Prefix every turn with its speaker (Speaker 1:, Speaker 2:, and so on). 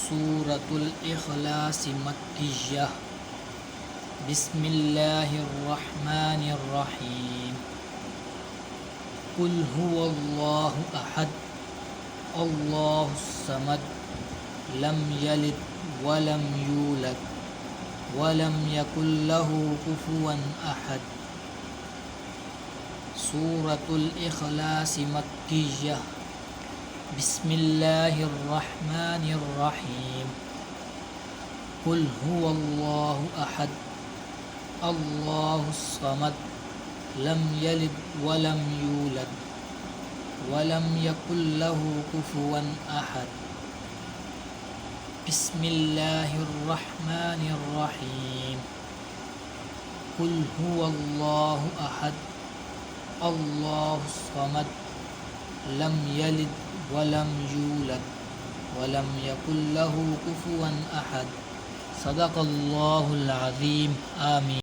Speaker 1: सूरतुल इखलास मक्किय्यह। बिस्मिल्लाहिर रहमानिर रहीम। कुल हुवल्लाहु अहद अल्लाहुस समद लम यलिद वलम यूलद वलम यकुल लहू कुफुवन अहद। सूरतुल इखलास मक्किय्यह। बिस्मिल्लाहिर रहमानिर रहीम। कुल हुवल्लाहु अहद अल्लाहुस समद लम यलिद वलम यूलद वलम यकुल लहू कुफुवन अहद। बिस्मिल्लाहिर रहमानिर रहीम। कुल हुवल्लाहु अहद अल्लाहुस समद लम यलिद वलम यूलद वलम यकुल लहू कुफुवन अहद। सदक़ल्लाहुल अज़ीम। आमीन।